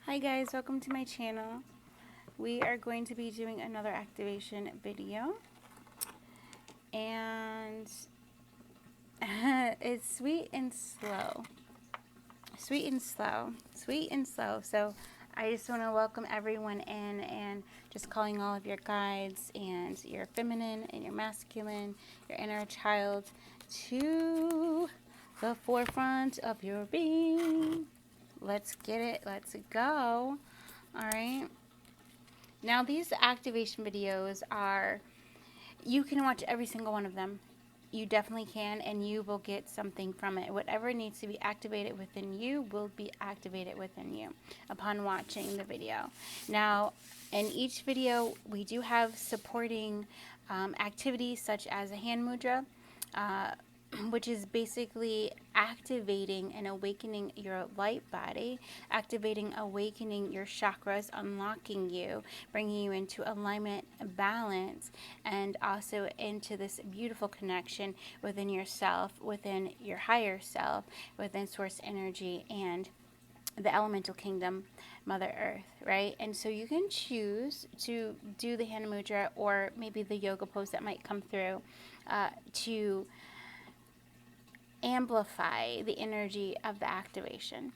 Hi guys, welcome to my channel. We are going to be doing another activation video, and it's sweet and slow. Sweet and slow. Sweet and slow. So I just want to welcome everyone in and just calling all of your guides and your feminine and your masculine, your inner child to the forefront of your being. Let's get it. Let's go. All right. Now these activation videos are, you can watch every single one of them. You definitely can, and you will get something from it. Whatever needs to be activated within you will be activated within you upon watching the video. Now, in each video, we do have supporting activities such as a hand mudra, which is basically activating and awakening your light body, activating, awakening your chakras, unlocking you, bringing you into alignment, balance, and also into this beautiful connection within yourself, within your higher self, within source energy and the elemental kingdom, Mother Earth, right? And so you can choose to do the hand mudra or maybe the yoga pose that might come through to amplify the energy of the activation.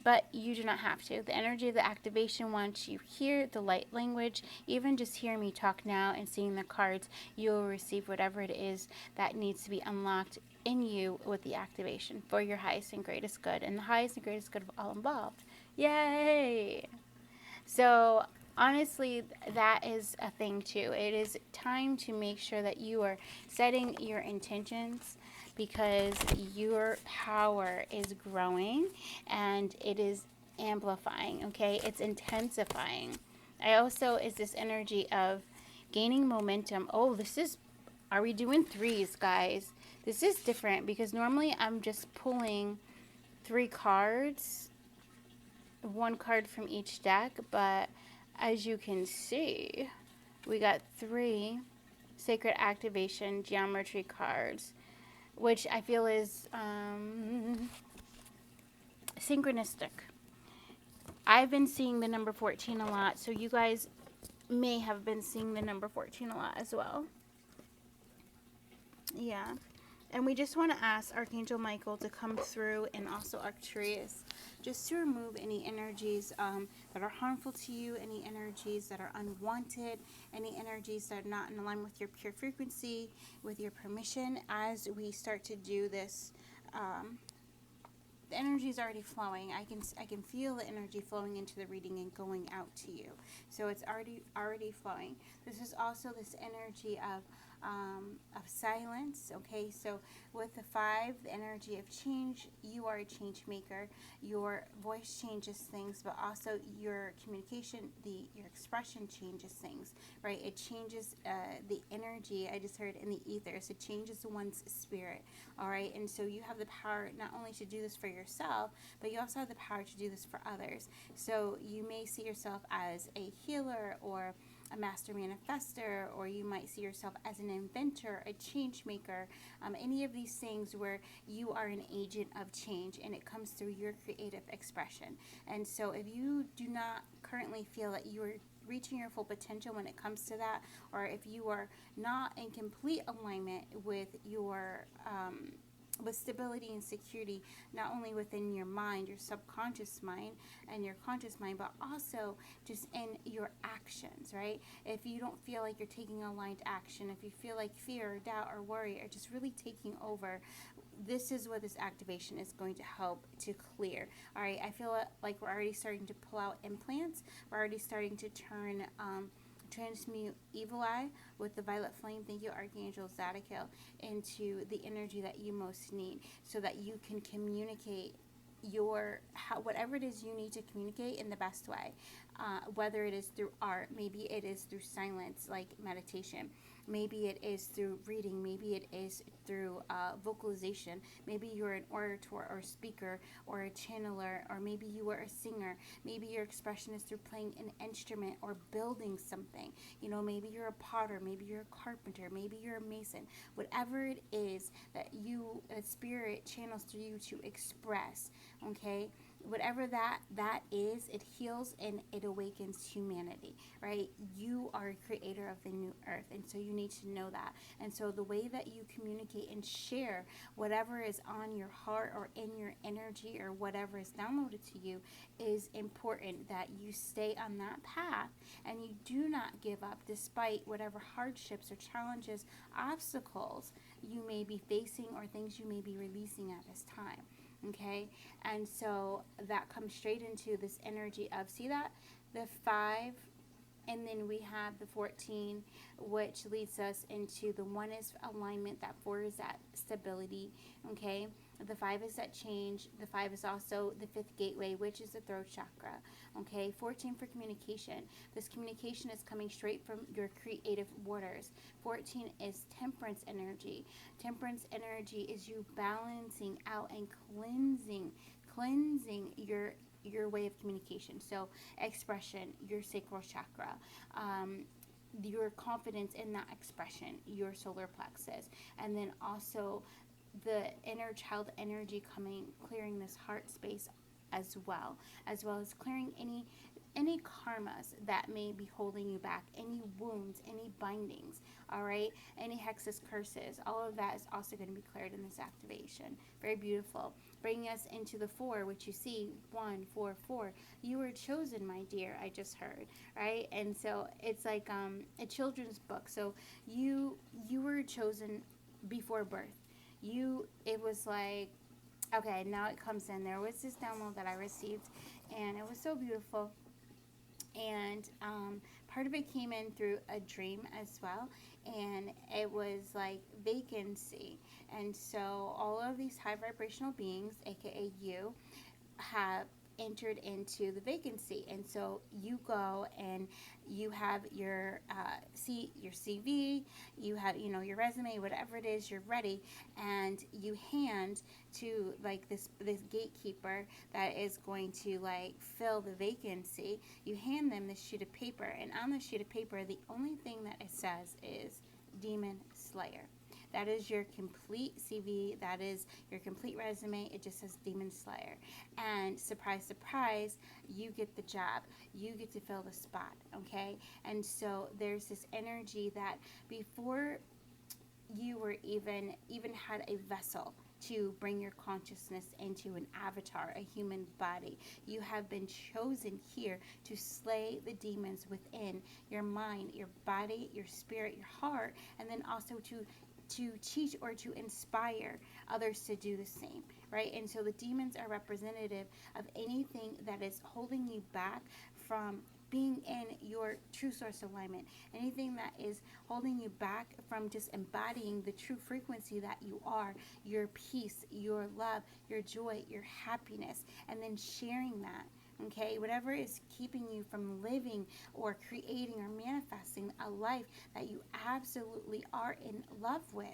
But you do not have to. The energy of the activation, once you hear the light language, even just hear me talk now and seeing the cards, you will receive whatever it is that needs to be unlocked in you with the activation for your highest and greatest good, and the highest and greatest good of all involved. Yay! So honestly, that is a thing too. It is time to make sure that you are setting your intentions, because your power is growing and it is amplifying, okay? It's intensifying. I also is this energy of gaining momentum. Oh, this is, are we doing threes, guys? This is different because normally I'm just pulling 3 cards, 1 card from each deck, but as you can see, we got 3 sacred activation geometry cards, which I feel is synchronistic. I've been seeing the number 14 a lot, so you guys may have been seeing the number 14 a lot as well. Yeah. And we just want to ask Archangel Michael to come through, and also Arcturus, just to remove any energies that are harmful to you, any energies that are unwanted, any energies that are not in alignment with your pure frequency, with your permission. As we start to do this, the energy is already flowing. I can feel the energy flowing into the reading and going out to you. So it's already flowing. This is also this energy of silence. Okay, so with the 5, the energy of change, you are a change maker. Your voice changes things, but also your communication, your expression changes things, right? It changes the energy. I just heard in the ethers. It changes one's spirit. All right, and so you have the power not only to do this for yourself, but you also have the power to do this for others. So you may see yourself as a healer or a master manifester, or you might see yourself as an inventor, a change maker, any of these things where you are an agent of change and it comes through your creative expression. And so if you do not currently feel that you are reaching your full potential when it comes to that, or if you are not in complete alignment with your with stability and security, not only within your mind, your subconscious mind and your conscious mind, but also just in your actions, right? If you don't feel like you're taking aligned action, if you feel like fear or doubt or worry are just really taking over, this is what this activation is going to help to clear. All right, I feel like we're already starting to pull out implants. We're already starting to turn transmute evil eye with the violet flame, thank you Archangel Zadkiel, into the energy that you most need, so that you can communicate whatever it is you need to communicate in the best way, whether it is through art, maybe it is through silence like meditation, maybe it is through reading, maybe it is through vocalization, maybe you're an orator or speaker or a channeler, or maybe you are a singer, maybe your expression is through playing an instrument or building something, maybe you're a potter, maybe you're a carpenter, maybe you're a mason, whatever it is that spirit channels through you to express, okay? whatever that is, it heals and it awakens humanity, right? You are a creator of the new earth, and so you need to know that. And so the way that you communicate and share whatever is on your heart or in your energy or whatever is downloaded to you is important, that you stay on that path and you do not give up despite whatever hardships or challenges, obstacles you may be facing or things you may be releasing at this time. Okay, and so that comes straight into this energy of, see that, the 5, and then we have the 14, which leads us into the 1 is alignment, that 4 is that stability. Okay, the 5 is that change. The 5 is also the 5th gateway, which is the throat chakra. Okay, 14 for communication. This communication is coming straight from your creative waters. 14 is temperance energy. Temperance energy is you balancing out and cleansing your way of communication. So expression, your sacral chakra, your confidence in that expression, your solar plexus, and then also the inner child energy coming, clearing this heart space as well as clearing any karmas that may be holding you back, any wounds, any bindings, all right, any hexes, curses, all of that is also going to be cleared in this activation. Very beautiful. Bringing us into the 4, which you see, 1, 4, 4. You were chosen, my dear, I just heard, right? And so it's like a children's book. So you were chosen before birth. It was like, okay, now it comes in. There was this download that I received, and it was so beautiful. And part of it came in through a dream as well, and it was like vacancy. And so all of these high vibrational beings, aka you, have entered into the vacancy. And so you go and you have your your CV, you have your resume, whatever it is, you're ready, and you hand to like this gatekeeper that is going to like fill the vacancy. You hand them this sheet of paper, and on the sheet of paper the only thing that it says is Demon Slayer. That is your complete CV. That is your complete resume. It just says Demon Slayer. And surprise, surprise, you get the job. You get to fill the spot, okay? And so there's this energy that before you were even had a vessel to bring your consciousness into an avatar, a human body, you have been chosen here to slay the demons within your mind, your body, your spirit, your heart, and then also to teach or to inspire others to do the same, right? And so the demons are representative of anything that is holding you back from being in your true source alignment, anything that is holding you back from just embodying the true frequency that you are, your peace, your love, your joy, your happiness, and then sharing that. Okay, whatever is keeping you from living or creating or manifesting a life that you absolutely are in love with,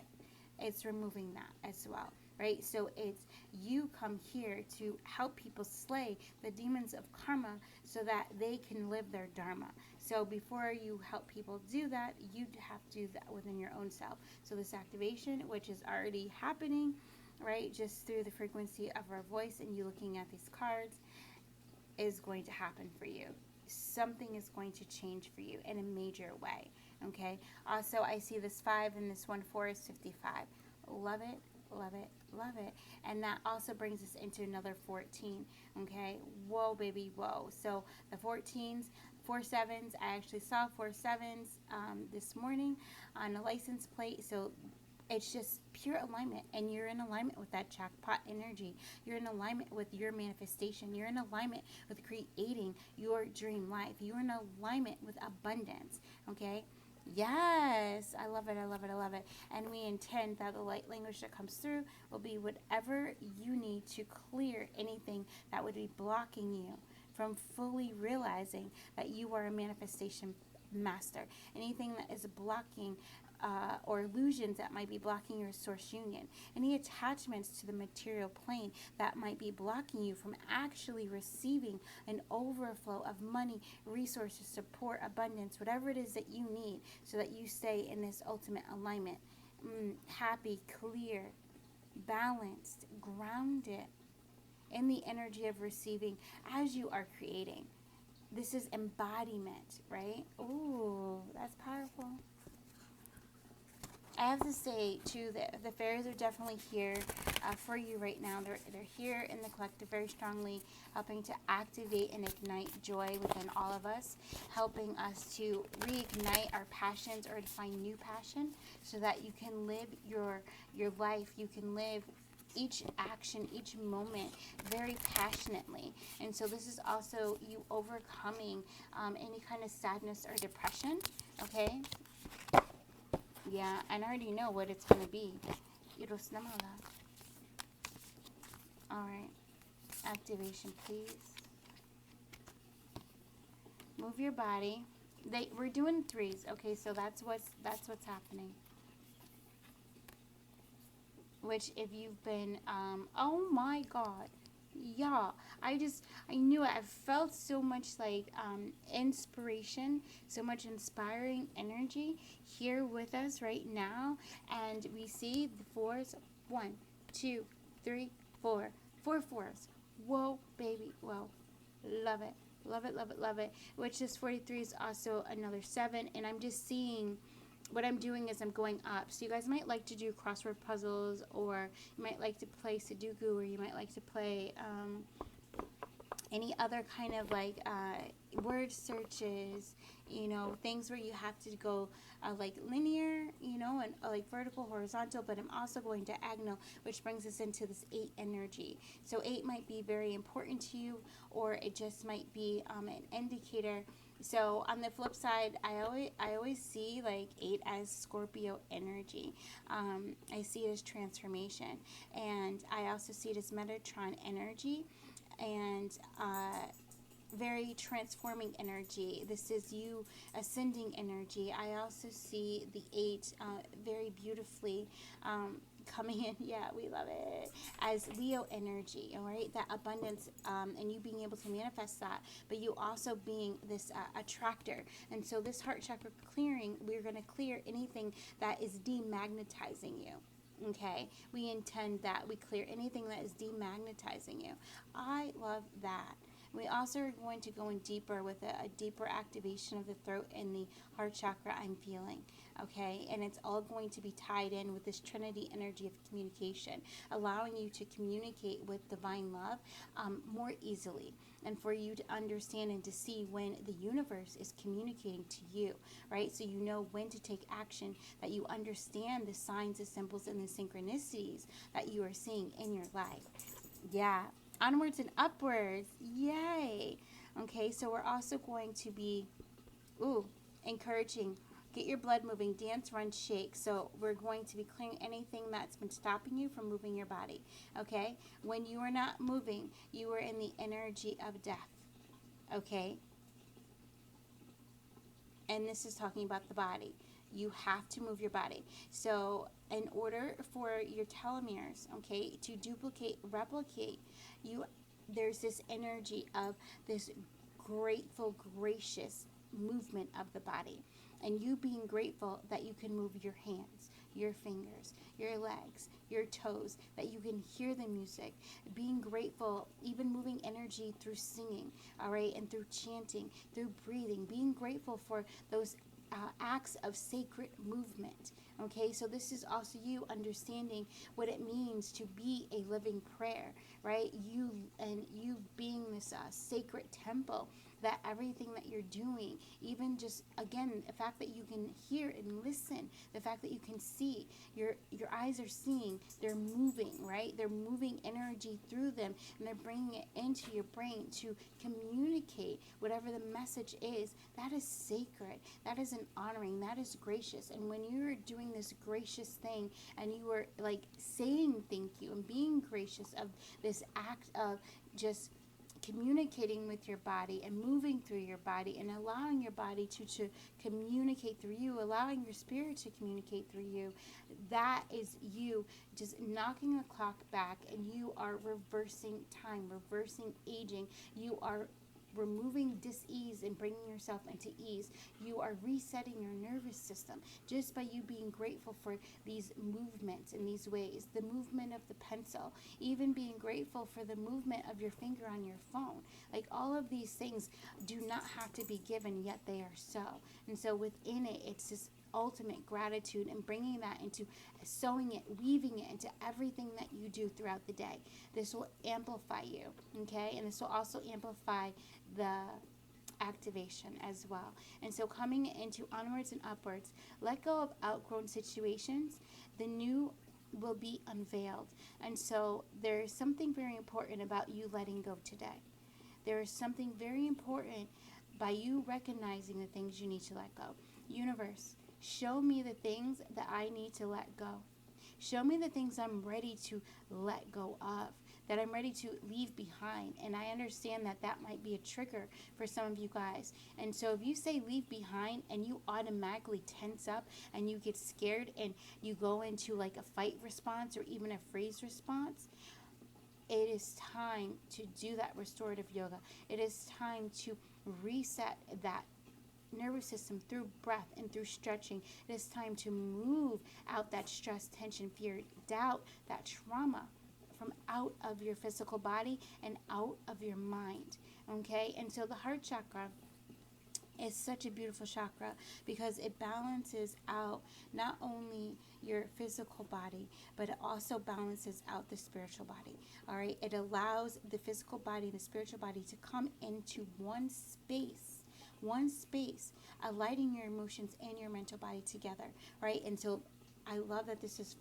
it's removing that as well, right? So it's you come here to help people slay the demons of karma so that they can live their dharma. So before you help people do that, you have to do that within your own self. So this activation, which is already happening, right, just through the frequency of our voice and you looking at these cards, is going to happen for you. Something is going to change for you in a major way. Okay. Also, I see this 5 and this 1 4 is 55. Love it, love it, love it. And that also brings us into another 14. Okay. Whoa, baby, whoa. So the 14s, 4 7s. I actually saw 4 7s this morning on a license plate. So it's just pure alignment, and you're in alignment with that jackpot energy. You're in alignment with your manifestation. You're in alignment with creating your dream life. You're in alignment with abundance, okay? Yes, I love it, I love it, I love it. And we intend that the light language that comes through will be whatever you need to clear anything that would be blocking you from fully realizing that you are a manifestation master. Anything that is blocking or illusions that might be blocking your source union, any attachments to the material plane that might be blocking you from actually receiving an overflow of money, resources, support, abundance, whatever it is that you need so that you stay in this ultimate alignment, happy, clear, balanced, grounded in the energy of receiving as you are creating. This is embodiment, right? Ooh, that's powerful. I have to say, too, that the fairies are definitely here for you right now. They're here in the collective very strongly, helping to activate and ignite joy within all of us, helping us to reignite our passions or to find new passion so that you can live your life. You can live each action, each moment very passionately. And so this is also you overcoming any kind of sadness or depression, okay? Yeah, and I already know what it's going to be. Alright, activation, please. Move your body. We're doing threes, okay, so that's what's happening. Which, if you've been, oh my God, yeah, I knew it. I felt so much like inspiration, so much inspiring energy here with us right now. And we see the fours. 1, 2, 3, 4. 4 fours. Whoa, baby, whoa. Love it. Love it, love it, love it. Which is 43 is also another 7. And I'm just seeing what I'm doing is I'm going up. So you guys might like to do crossword puzzles, or you might like to play Sudoku, or you might like to play any other kind of like word searches, you know, things where you have to go like linear, you know, and like vertical, horizontal, but I'm also going diagonal, which brings us into this 8 energy. So 8 might be very important to you, or it just might be an indicator. So on the flip side, I always see like 8 as Scorpio energy. I see it as transformation, and I also see it as Metatron energy, and very transforming energy. This is you ascending energy. I also see the 8 very beautifully coming in, yeah, we love it, as Leo energy, all right, that abundance, and you being able to manifest that, but you also being this attractor. And so this heart chakra clearing, we're going to clear anything that is demagnetizing you. Okay, we intend that we clear anything that is demagnetizing you. I love that. We also are going to go in deeper with a deeper activation of the throat and the heart chakra I'm feeling, okay? And it's all going to be tied in with this Trinity energy of communication, allowing you to communicate with divine love more easily, and for you to understand and to see when the universe is communicating to you, right? So you know when to take action, that you understand the signs, the symbols, and the synchronicities that you are seeing in your life. Yeah. Onwards and upwards. Yay. Okay, so we're also going to be encouraging, get your blood moving, dance, run, shake. So we're going to be clearing anything that's been stopping you from moving your body. Okay, when you are not moving, you are in the energy of death. Okay, and this is talking about the body. You have to move your body. So in order for your telomeres, okay, to duplicate, replicate, there's this energy of this grateful, gracious movement of the body. And you being grateful that you can move your hands, your fingers, your legs, your toes, that you can hear the music. Being grateful, even moving energy through singing, all right, and through chanting, through breathing. Being grateful for those acts of sacred movement. Okay, so this is also you understanding what it means to be a living prayer, right? You being this sacred temple, that everything that you're doing, even just, again, the fact that you can hear and listen, the fact that you can see, your eyes are seeing, they're moving, right? They're moving energy through them, and they're bringing it into your brain to communicate whatever the message is. That is sacred. That is an honoring. That is gracious. And when you're doing this gracious thing, and you are like saying thank you and being gracious of this act of just communicating with your body and moving through your body and allowing your body to communicate through you, allowing your spirit to communicate through you, that is you just knocking the clock back, and you are reversing time, reversing aging. You are removing dis-ease and bringing yourself into ease. You are resetting your nervous system just by you being grateful for these movements in these ways. The movement of the pencil, even being grateful for the movement of your finger on your phone. Like, all of these things do not have to be given, yet they are so. And so within it, it's this ultimate gratitude and bringing that into sewing it, weaving it into everything that you do throughout the day. This will amplify you, okay? And this will also amplify the activation as well. And so coming into onwards and upwards, let go of outgrown situations. The new will be unveiled. And so there is something very important about you letting go today. There is something very important by you recognizing the things you need to let go. Universe, show me the things that I need to let go. Show me the things I'm ready to let go of, that I'm ready to leave behind. And I understand that that might be a trigger for some of you guys. And so if you say leave behind and you automatically tense up and you get scared and you go into like a fight response or even a freeze response, it is time to do that restorative yoga. It is time to reset that nervous system through breath and through stretching. It is time to move out that stress, tension, fear, doubt, that trauma from out of your physical body and out of your mind. Okay? And so the heart chakra is such a beautiful chakra because it balances out not only your physical body, but it also balances out the spiritual body. All right? It allows the physical body and the spiritual body to come into one space, aligning your emotions and your mental body together, right? And so I love that this is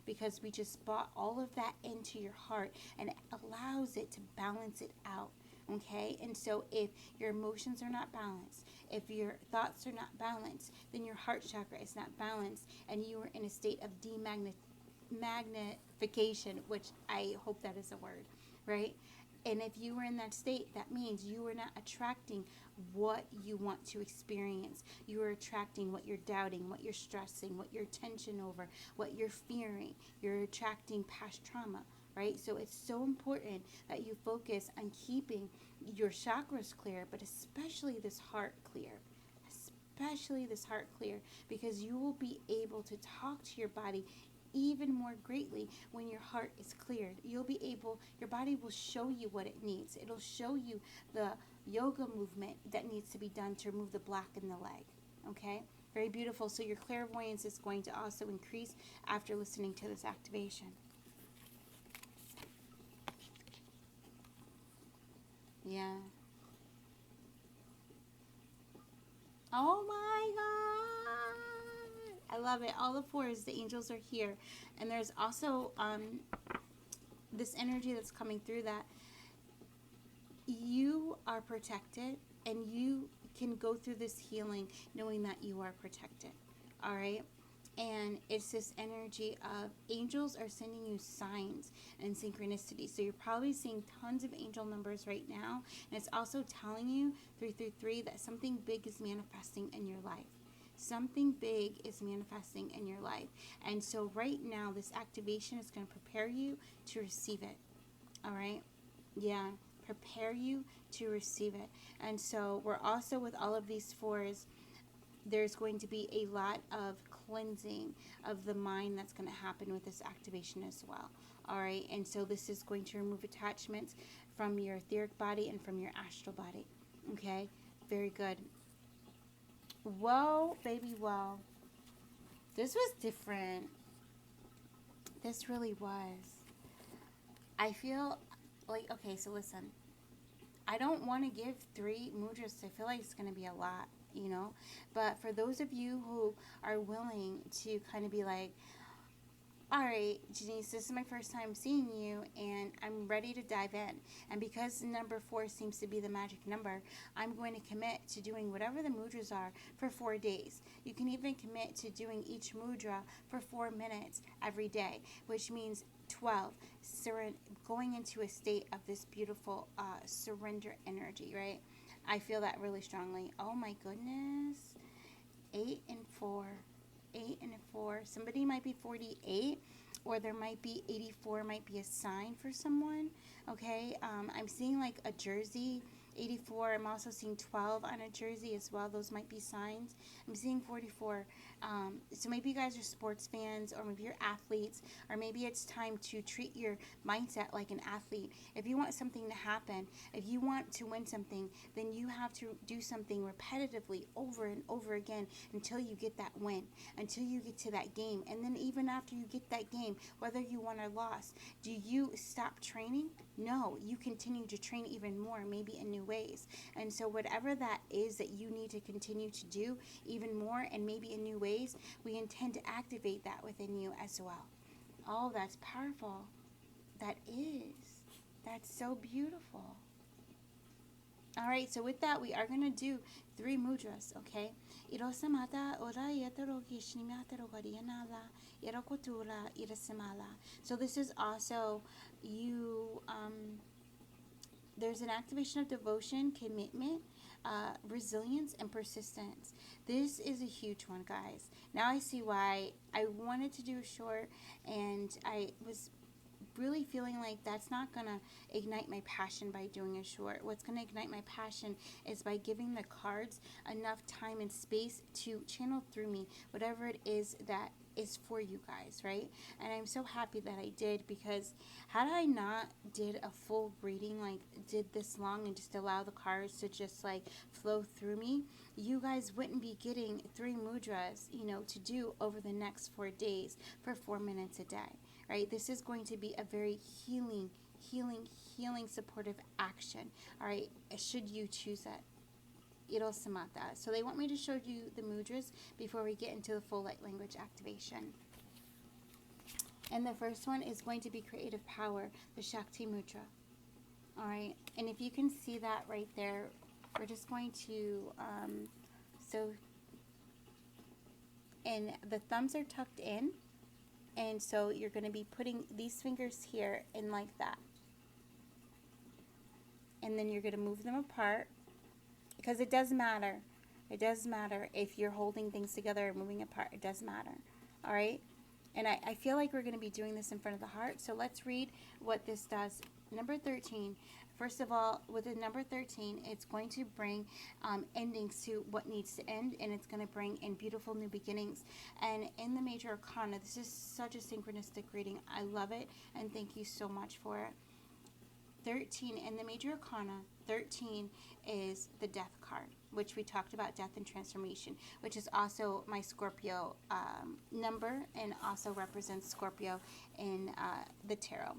because we just brought all of that into your heart and it allows it to balance it out, okay? And so if your emotions are not balanced, if your thoughts are not balanced, then your heart chakra is not balanced and you are in a state of demagnification, which I hope that is a word, right? And if you were in that state, that means you are not attracting what you want to experience. You are attracting what you're doubting, what you're stressing, what you're tension over, what you're fearing. You're attracting past trauma, right? So it's so important that you focus on keeping your chakras clear, but especially this heart clear. Because you will be able to talk to your body even more greatly when your heart is cleared. Your body will show you what it needs. It'll show you the yoga movement that needs to be done to remove the block in the leg. Okay? Very beautiful. So your clairvoyance is going to also increase after listening to this activation. Yeah. Oh my God. I love it. All the fours, the angels are here. And there's also this energy that's coming through that you are protected and you can go through this healing knowing that you are protected. All right? And it's this energy of angels are sending you signs and synchronicity. So you're probably seeing tons of angel numbers right now. And it's also telling you 333 that something big is manifesting in your life. Something big is manifesting in your life. And so right now, this activation is going to prepare you to receive it. All right? Yeah. Prepare you to receive it. And so we're also with all of these fours, there's going to be a lot of cleansing of the mind that's going to happen with this activation as well. All right. And so this is going to remove attachments from your etheric body and from your astral body. Okay. Very good. Whoa, baby, whoa. This was different. This really was. I feel like, okay, so listen. I don't want to give 3 mudras. I feel like it's going to be a lot, you know. But for those of you who are willing to kind of be like, all right, Jenese, this is my first time seeing you, and I'm ready to dive in. And because number 4 seems to be the magic number, I'm going to commit to doing whatever the mudras are for 4 days. You can even commit to doing each mudra for 4 minutes every day, which means 12. Going into a state of this beautiful surrender energy, right? I feel that really strongly. Oh my goodness. 8 and 4. 8 and a 4. Somebody might be 48, or there might be 84, might be a sign for someone. Okay, I'm seeing like a jersey 84. I'm also seeing 12 on a jersey as well. Those might be signs. I'm seeing 44. So maybe you guys are sports fans, or maybe you're athletes, or maybe it's time to treat your mindset like an athlete. If you want something to happen, if you want to win something, then you have to do something repetitively over and over again until you get that win, until you get to that game. And then even after you get that game, whether you won or lost, do you stop training? No, you continue to train even more, maybe in new ways. And so whatever that is that you need to continue to do even more and maybe in new ways, we intend to activate that within you as well. Oh, that's powerful. That is. That's so beautiful. All right, so with that, we are going to do 3 mudras, okay? So this is also you, there's an activation of devotion, commitment, resilience, and persistence. This is a huge one, guys. Now I see why I wanted to do a short, and I was really feeling like that's not going to ignite my passion by doing a short. What's going to ignite my passion is by giving the cards enough time and space to channel through me whatever it is that is for you guys, right? And I'm so happy that I did, because had I not did a full reading, like did this long and just allow the cards to just like flow through me, you guys wouldn't be getting 3 mudras, to do over the next 4 days for 4 minutes a day. Right? This is going to be a very healing, supportive action. All right? Should you choose it. Samata. So they want me to show you the mudras before we get into the full light language activation. And the first one is going to be creative power, the Shakti mudra. All right? And if you can see that right there, we're just going to, and the thumbs are tucked in. And so you're going to be putting these fingers here in like that. And then you're going to move them apart, because it does matter. It does matter if you're holding things together or moving apart. It does matter. All right? And I feel like we're going to be doing this in front of the heart. So let's read what this does. Number 13. First of all, with the number 13, it's going to bring endings to what needs to end, and it's going to bring in beautiful new beginnings. And in the Major Arcana, this is such a synchronistic reading. I love it, and thank you so much for it. 13, in the Major Arcana, 13 is the Death card, which we talked about, death and transformation, which is also my Scorpio number, and also represents Scorpio in the tarot.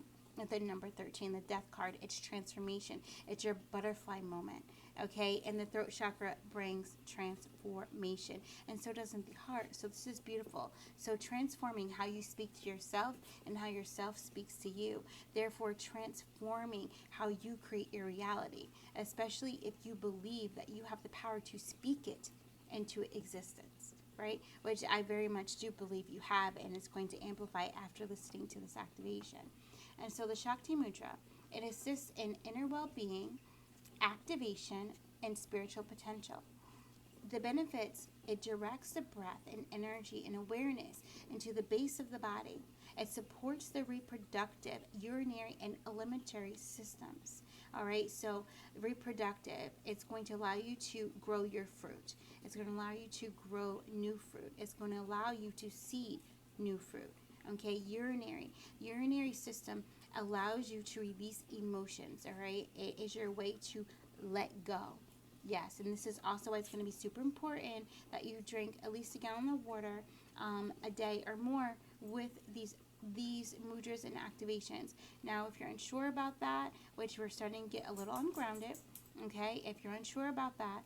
The number 13, the Death card, it's transformation. It's your butterfly moment, okay? And the throat chakra brings transformation, and so doesn't the heart. So this is beautiful. So transforming how you speak to yourself and how yourself speaks to you. Therefore, transforming how you create your reality, especially if you believe that you have the power to speak it into existence, right? Which I very much do believe you have, and it's going to amplify after listening to this activation. And so the Shakti Mudra, it assists in inner well-being, activation, and spiritual potential. The benefits, it directs the breath and energy and awareness into the base of the body. It supports the reproductive, urinary, and alimentary systems. All right, so reproductive, it's going to allow you to grow your fruit. It's going to allow you to grow new fruit. It's going to allow you to seed new fruit. Okay, urinary system allows you to release emotions. All right, it is your way to let go. Yes, and this is also why it's going to be super important that you drink at least a gallon of water a day or more with these mudras and activations. Now, if you're unsure about that, which we're starting to get a little ungrounded, okay, if you're unsure about that,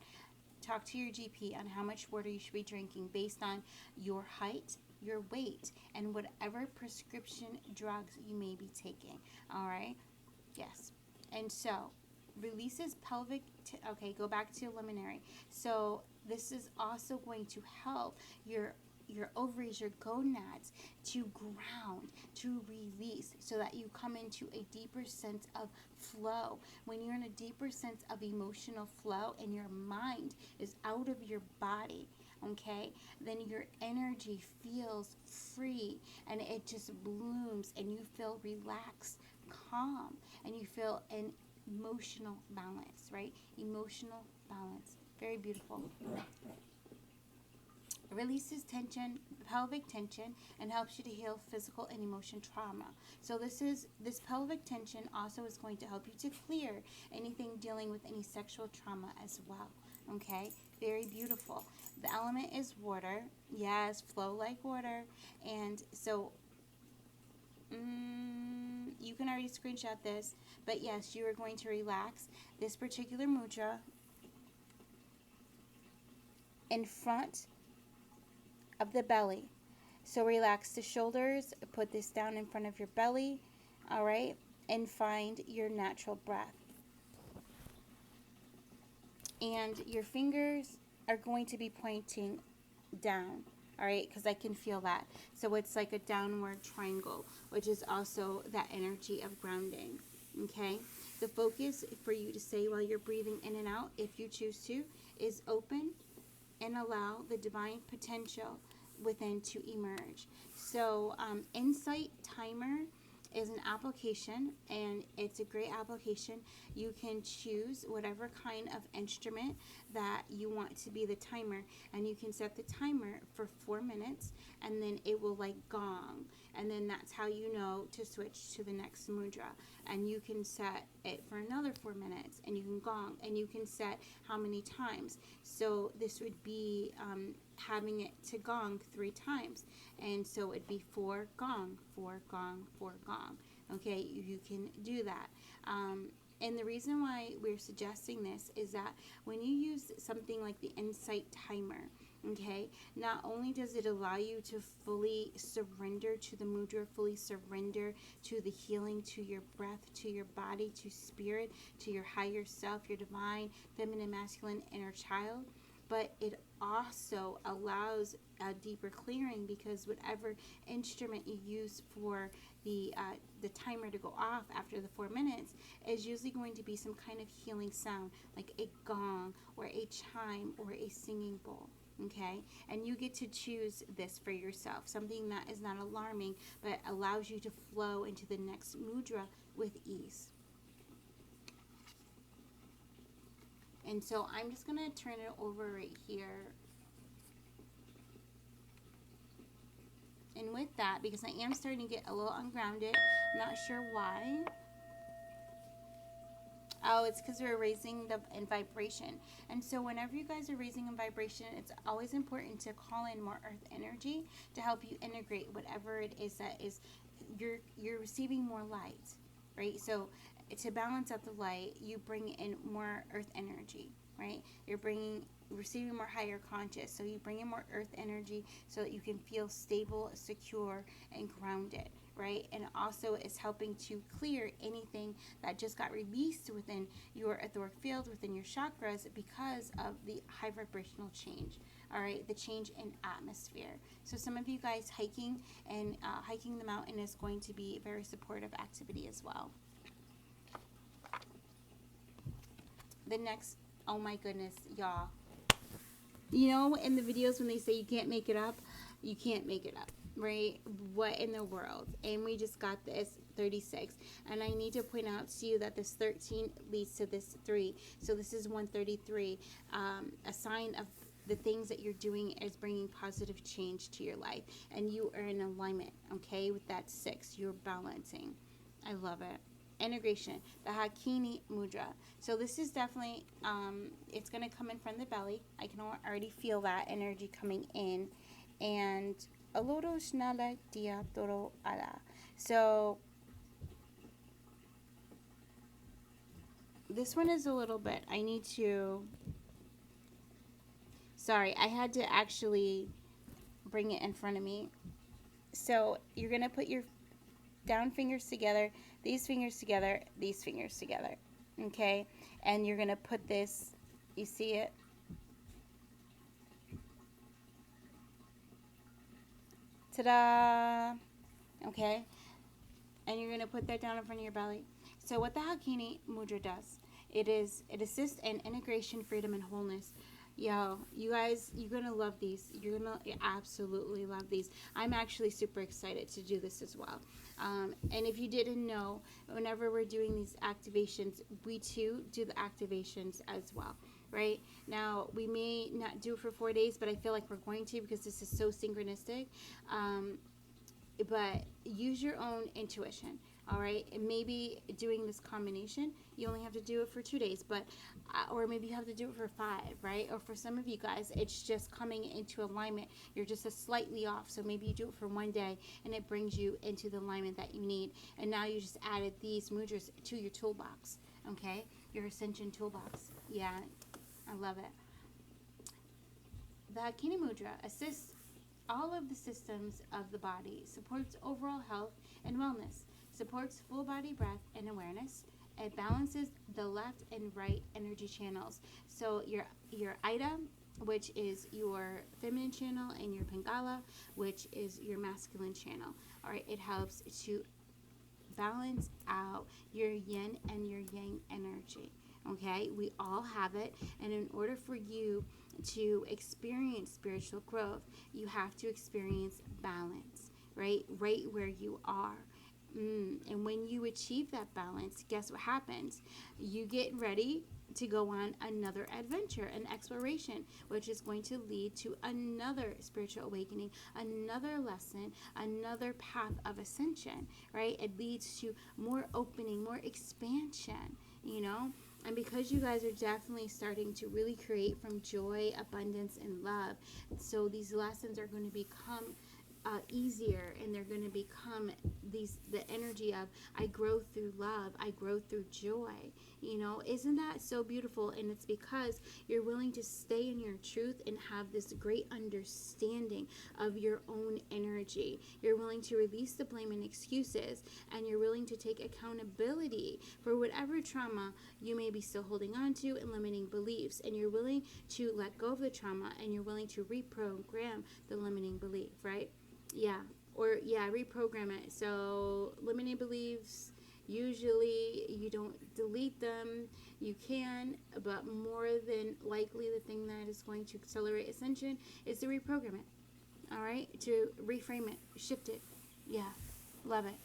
talk to your GP on how much water you should be drinking based on your height, your weight, and whatever prescription drugs you may be taking. All right? Yes. And so, releases pelvic, okay, go back to luminary. So, this is also going to help your ovaries, your gonads to ground, to release, so that you come into a deeper sense of flow. When you're in a deeper sense of emotional flow and your mind is out of your body, okay, then your energy feels free and it just blooms and you feel relaxed, calm, and you feel emotional balance, right? Emotional balance. Very beautiful. Releases tension, pelvic tension, and helps you to heal physical and emotion trauma. So this pelvic tension also is going to help you to clear anything dealing with any sexual trauma as well. Okay, very beautiful. The element is water. Yes, flow like water. And so you can already screenshot this, but yes, you are going to relax this particular mudra in front of the belly. So relax the shoulders, put this down in front of your belly, all right, and find your natural breath. And your fingers are going to be pointing down, all right, because I can feel that. So it's like a downward triangle, which is also that energy of grounding, okay? The focus for you to say while you're breathing in and out, if you choose to, is open and allow the divine potential within to emerge. So Insight Timer is an application, and it's a great application. You can choose whatever kind of instrument that you want to be the timer, and you can set the timer for 4 minutes, and then it will like gong, and then that's how you know to switch to the next mudra. And you can set it for another 4 minutes, and you can gong, and you can set how many times. So this would be having it to gong 3 times, and so it'd be 4 gong, 4 gong, 4 gong. Okay, you can do that. And the reason why we're suggesting this is that when you use something like the Insight Timer, okay, not only does it allow you to fully surrender to the mudra, fully surrender to the healing, to your breath, to your body, to spirit, to your higher self, your divine, feminine, masculine, inner child, but it also allows a deeper clearing, because whatever instrument you use for the timer to go off after the 4 minutes is usually going to be some kind of healing sound, like a gong or a chime or a singing bowl. Okay, and you get to choose this for yourself, something that is not alarming but allows you to flow into the next mudra with ease. And so I'm just going to turn it over right here. And with that, because I am starting to get a little ungrounded, I'm not sure why. Oh, it's because we're raising in vibration. And so whenever you guys are raising in vibration, it's always important to call in more earth energy to help you integrate whatever it is that is you're receiving more light, right? So to balance out the light, you bring in more earth energy, right? You're receiving more higher conscious, so you bring in more earth energy so that you can feel stable, secure, and grounded, right? And also it's helping to clear anything that just got released within your etheric field, within your chakras, because of the high vibrational change, all right? The change in atmosphere. So some of you guys hiking the mountain is going to be a very supportive activity as well. The next, oh my goodness, y'all. You know, in the videos when they say you can't make it up, you can't make it up, right? What in the world? And we just got this 36. And I need to point out to you that this 13 leads to this 3. So this is 133. A sign of the things that you're doing is bringing positive change to your life. And you are in alignment, okay, with that 6. You're balancing. I love it. Integration, the Hakini Mudra. So this is definitely, it's going to come in from the belly. I can already feel that energy coming in. And Aloro Shnala Dia Toro Ala. So this one is a little bit, I need to, sorry, I had to actually bring it in front of me. So you're going to put your down fingers together, these fingers together, these fingers together, okay? And you're going to put this, you see it? Ta-da! Okay? And you're going to put that down in front of your belly. So what the Hakini Mudra does, it assists in integration, freedom, and wholeness. Yo, you guys, you're gonna love these. You're gonna absolutely love these. I'm actually super excited to do this as well. And if you didn't know, whenever we're doing these activations, we too do the activations as well. Right now, we may not do it for 4 days, but I feel like we're going to because this is so synchronistic. But use your own intuition. All right, and maybe doing this combination, you only have to do it for 2 days, but or maybe you have to do it for 5, right? Or for some of you guys, it's just coming into alignment. You're just a slightly off, so maybe you do it for 1 day, and it brings you into the alignment that you need. And now you just added these mudras to your toolbox, okay? Your ascension toolbox. Yeah, I love it. The Hakini Mudra assists all of the systems of the body, supports overall health and wellness, supports full body breath and awareness. It balances the left and right energy channels. So your Ida, which is your feminine channel, and your Pingala, which is your masculine channel. All right, it helps to balance out your yin and your yang energy. Okay, we all have it, and in order for you to experience spiritual growth, you have to experience balance, right where you are. And when you achieve that balance, guess what happens? You get ready to go on another adventure, an exploration, which is going to lead to another spiritual awakening, another lesson, another path of ascension, right? It leads to more opening, more expansion, you know? And because you guys are definitely starting to really create from joy, abundance, and love, so these lessons are going to become easier, and they're going to become the energy of I grow through love, I grow through joy. You know, isn't that so beautiful? And it's because you're willing to stay in your truth and have this great understanding of your own energy. You're willing to release the blame and excuses, and you're willing to take accountability for whatever trauma you may be still holding on to and limiting beliefs, and you're willing to let go of the trauma, and you're willing to reprogram the limiting belief, right? Reprogram it. So limiting beliefs, usually you don't delete them. You can, but more than likely the thing that is going to accelerate ascension is to reprogram it. All right, to reframe it, shift it. Yeah, love it.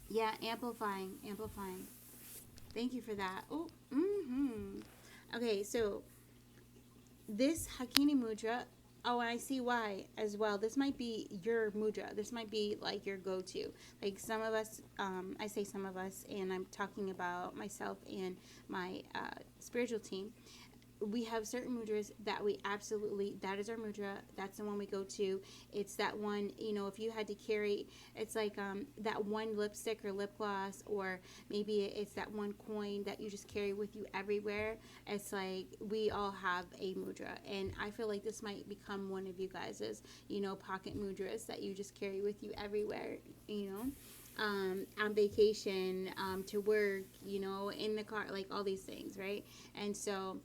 Yeah, amplifying. Thank you for that. Oh, okay, so this Hakini Mudra. Oh, and I see why as well. This might be your mudra. This might be like your go-to. Like some of us, I say some of us, and I'm talking about myself and my spiritual team. We have certain mudras that we absolutely, that is our mudra. That's the one we go to. It's that one, you know, if you had to carry, it's like that one lipstick or lip gloss, or maybe it's that one coin that you just carry with you everywhere. It's like we all have a mudra, and I feel like this might become one of you guys's, you know, pocket mudras that you just carry with you everywhere, you know. On vacation, to work, you know, in the car, like all these things, right? And so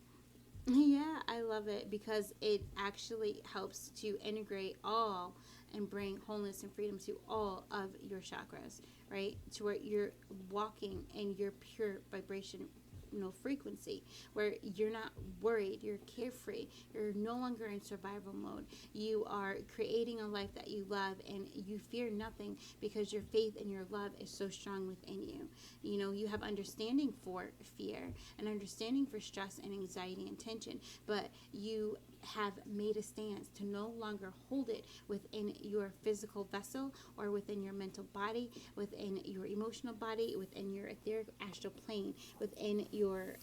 yeah, I love it because it actually helps to integrate all and bring wholeness and freedom to all of your chakras, right? To where you're walking in your pure vibration, you know, frequency, where you're not worried, you're carefree, you're no longer in survival mode. You are creating a life that you love, and you fear nothing because your faith and your love is so strong within you. You know, you have understanding for fear and understanding for stress and anxiety and tension, but you have made a stance to no longer hold it within your physical vessel or within your mental body, within your emotional body, within your etheric astral plane, within your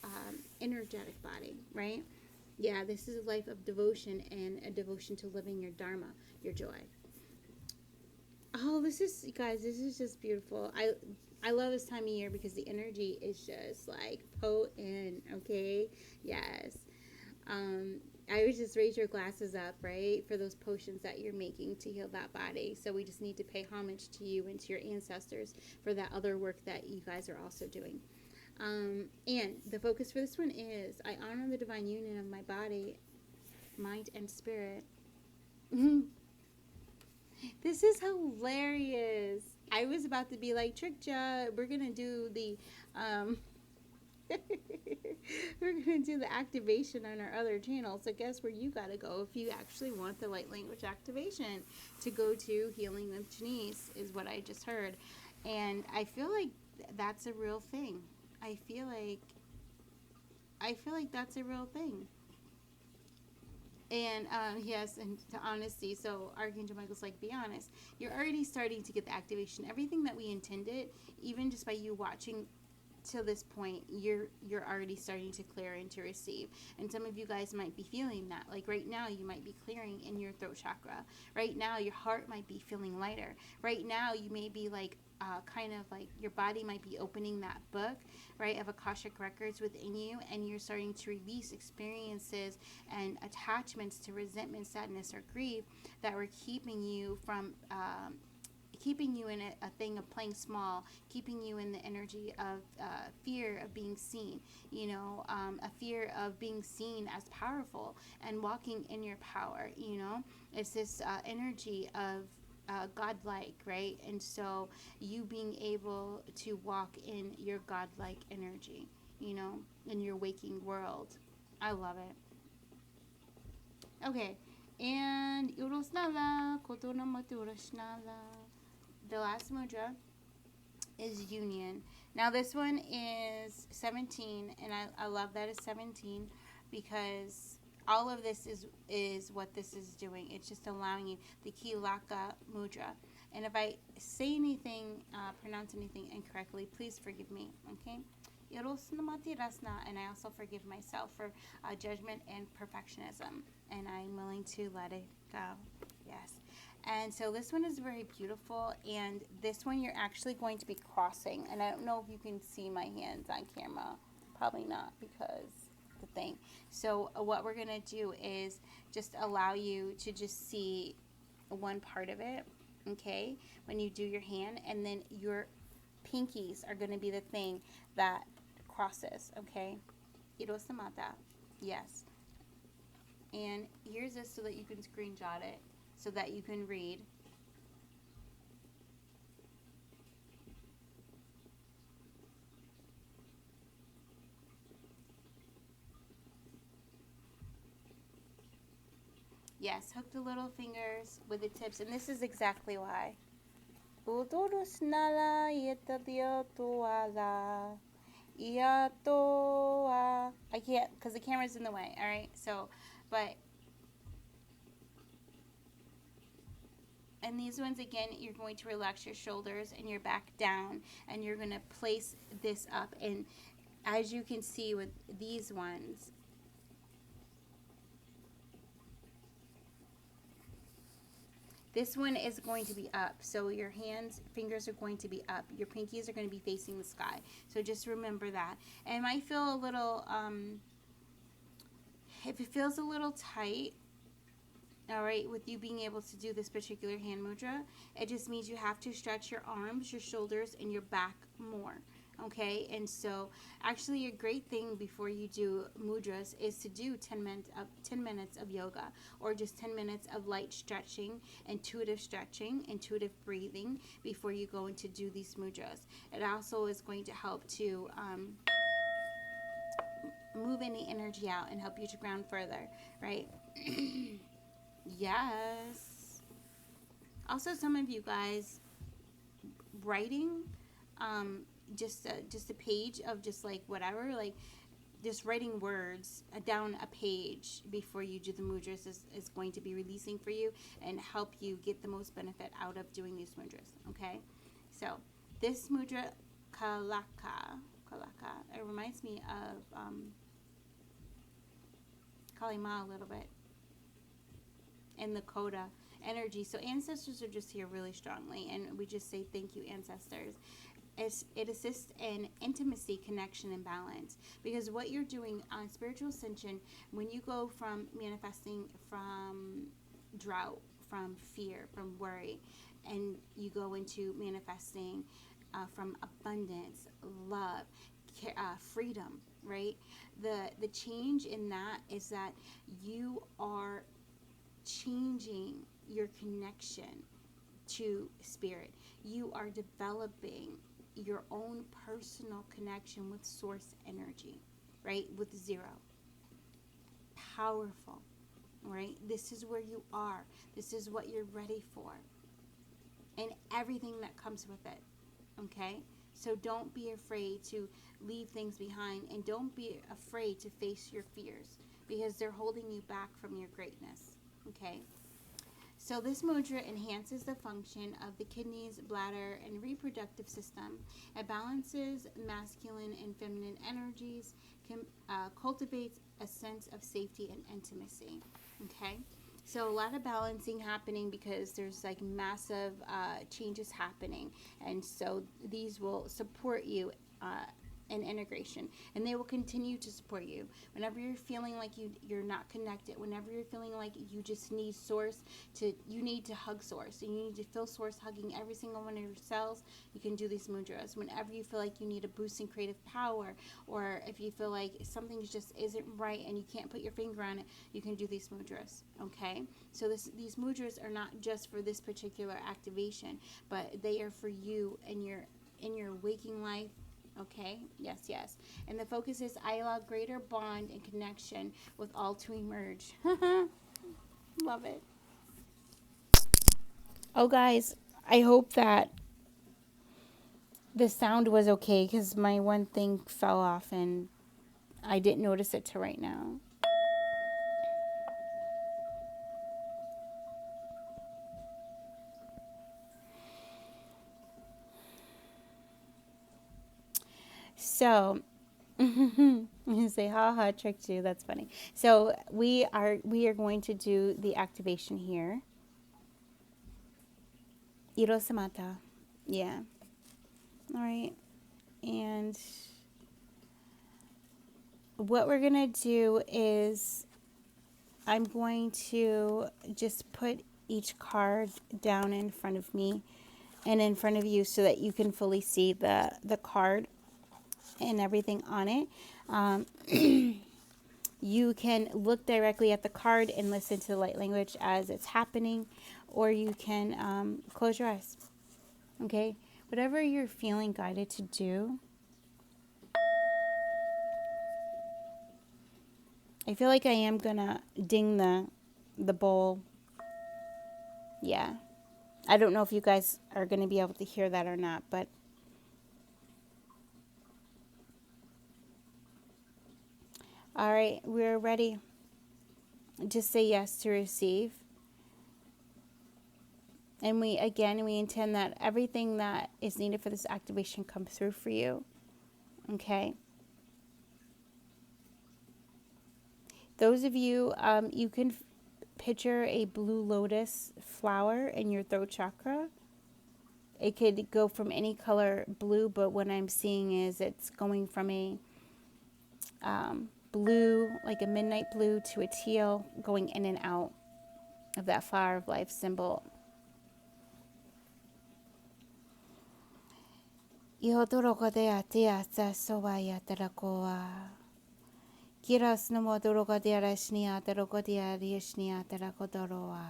energetic body, right? Yeah, this is a life of devotion and a devotion to living your dharma, your joy. Oh, this is, guys, this is just beautiful. I love this time of year because the energy is just like potent, okay? Yes. I would just raise your glasses up, right, for those potions that you're making to heal that body. So we just need to pay homage to you and to your ancestors for that other work that you guys are also doing. And the focus for this one is, I honor the divine union of my body, mind, and spirit. This is hilarious. I was about to be like, Trickja, we're going to do the... we're going to do the activation on our other channel. So guess where you got to go if you actually want the light language activation to go to Healing with Jenese, is what I just heard. And I feel like that's a real thing. I feel like that's a real thing. And yes, and to honesty, so Archangel Michael's like, be honest. You're already starting to get the activation. Everything that we intended, even just by you watching till this point, you're already starting to clear and to receive. And some of you guys might be feeling that. Like right now, you might be clearing in your throat chakra. Right now, your heart might be feeling lighter. Right now, you may be like kind of like your body might be opening that book, right, of Akashic records within you, and you're starting to release experiences and attachments to resentment, sadness, or grief that were keeping you from keeping you in a thing of playing small, keeping you in the energy of fear of being seen, a fear of being seen as powerful and walking in your power, It's this energy of godlike, right? And so you being able to walk in your godlike energy, in your waking world. I love it. Okay. And Urosnala, Kotonamatu Urosnala. The last mudra is union. Now this one is 17, and I love that it's 17 because all of this is what this is doing. It's just allowing you the Kilaka mudra. And if I say anything, pronounce anything incorrectly, please forgive me, okay? And I also forgive myself for judgment and perfectionism, and I'm willing to let it go. Yes. And so this one is very beautiful, and this one you're actually going to be crossing. And I don't know if you can see my hands on camera. Probably not, because the thing. So what we're going to do is just allow you to just see one part of it, okay, when you do your hand, and then your pinkies are going to be the thing that crosses, okay? Irosamata. Yes. And here's this so that you can screenshot it, so that you can read. Yes, hook the little fingers with the tips, and this is exactly why. I can't, because the camera's in the way, alright? So, but, and these ones, again, you're going to relax your shoulders and your back down, and you're going to place this up. And as you can see with these ones, this one is going to be up. So your fingers are going to be up. Your pinkies are going to be facing the sky. So just remember that. And it might feel a little, if it feels a little tight, all right, with you being able to do this particular hand mudra, it just means you have to stretch your arms, your shoulders, and your back more. Okay, and so actually a great thing before you do mudras is to do 10 minutes of yoga, or just 10 minutes of light stretching, intuitive breathing before you go into do these mudras. It also is going to help to move any energy out and help you to ground further, right? Yes. Also, some of you guys writing just a page of just like whatever, like just writing words down a page before you do the mudras is going to be releasing for you and help you get the most benefit out of doing these mudras. Okay, so this mudra, kalaka, it reminds me of Kalima a little bit, and the Koda energy. So ancestors are just here really strongly, and we just say thank you, ancestors. It assists in intimacy, connection, and balance, because what you're doing on spiritual ascension, when you go from manifesting from drought, from fear, from worry, and you go into manifesting from abundance, love, freedom, right? The change in that is that you are changing your connection to spirit. You are developing your own personal connection with source energy, right, with 0. Powerful, right? This is where you are. This is what you're ready for. And everything that comes with it, okay? So don't be afraid to leave things behind, and don't be afraid to face your fears, because they're holding you back from your greatness, okay? So this mudra enhances the function of the kidneys, bladder, and reproductive system. It balances masculine and feminine energies, cultivates a sense of safety and intimacy, okay? So a lot of balancing happening, because there's like massive changes happening. And so these will support you in integration, and they will continue to support you. Whenever you're feeling like you're not connected, whenever you're feeling like you just need source you need to hug source, and you need to feel source hugging every single one of your cells, you can do these mudras. Whenever you feel like you need a boost in creative power, or if you feel like something just isn't right and you can't put your finger on it, you can do these mudras, okay? So these mudras are not just for this particular activation, but they are for you in your waking life. Okay, yes. And the focus is, I allow greater bond and connection with all to emerge. Love it. Oh, guys, I hope that the sound was okay, because my one thing fell off and I didn't notice it till right now. So, you say, haha, tricked you. That's funny. So we are going to do the activation here. Irosamata. Yeah. All right. And what we're going to do is, I'm going to just put each card down in front of me and in front of you, so that you can fully see the card and everything on it. You can look directly at the card and listen to the light language as it's happening, or you can close your eyes. Okay? Whatever you're feeling guided to do. I feel like I am gonna ding the bowl. Yeah. I don't know if you guys are gonna be able to hear that or not, but all right, we're ready. Just say yes to receive. And we intend that everything that is needed for this activation comes through for you. Okay? Those of you, you can picture a blue lotus flower in your throat chakra. It could go from any color blue, but what I'm seeing is it's going from a blue, like a midnight blue, to a teal, going in and out of that flower of life symbol. Kiras no modoroga diara shnia terogo diara shnia teragodoroa.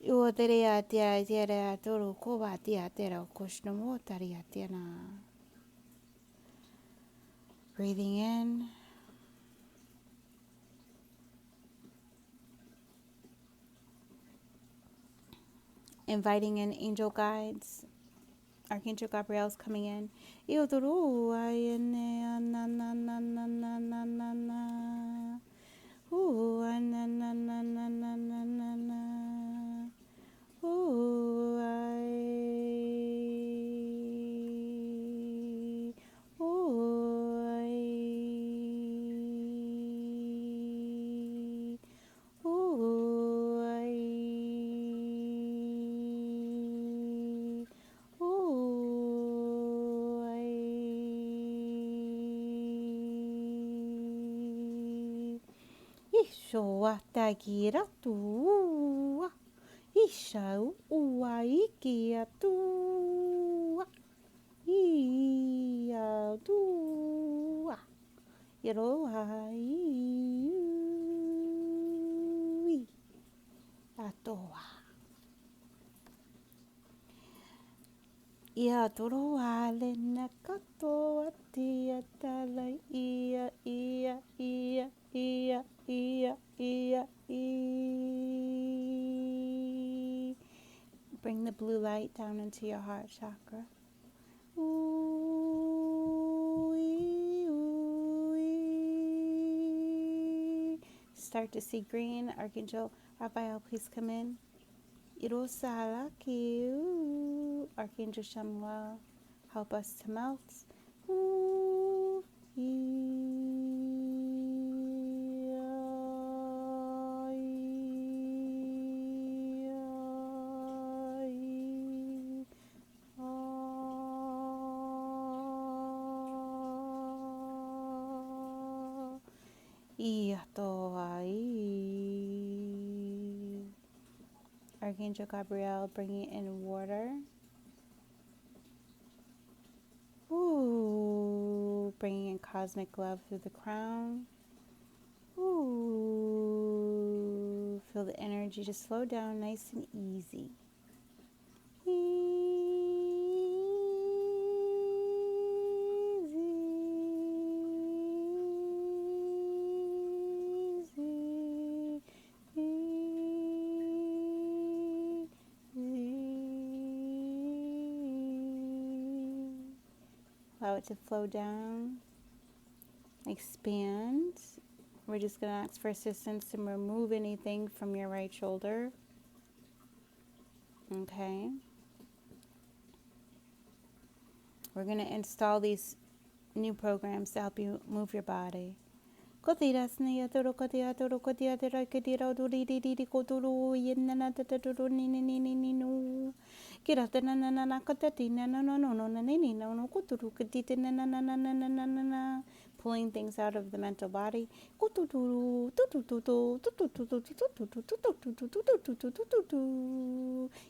Uoderea diara toro kova diatera koshnomo tariatena. Breathing in. Inviting in angel guides. Archangel Gabriel's coming in. Tagira tua, ishau uaikia tua, ia tua, iroai atoa. Ia toro ale na katoa tia tala ia ia ia ia ia ia ia. Bring the blue light down into your heart chakra. Ooh, ooh, start to see green. Archangel Raphael, please come in. Irosalaki, Archangel Shamuel, help us to melt. Ooh, Archangel Gabriel, bringing in water. Ooh, bringing in cosmic love through the crown. Ooh, feel the energy just slow down, nice and easy. Allow it to flow down, expand. We're just going to ask for assistance to remove anything from your right shoulder. Okay. We're going to install these new programs to help you move your body. Pulling things out of the mental body.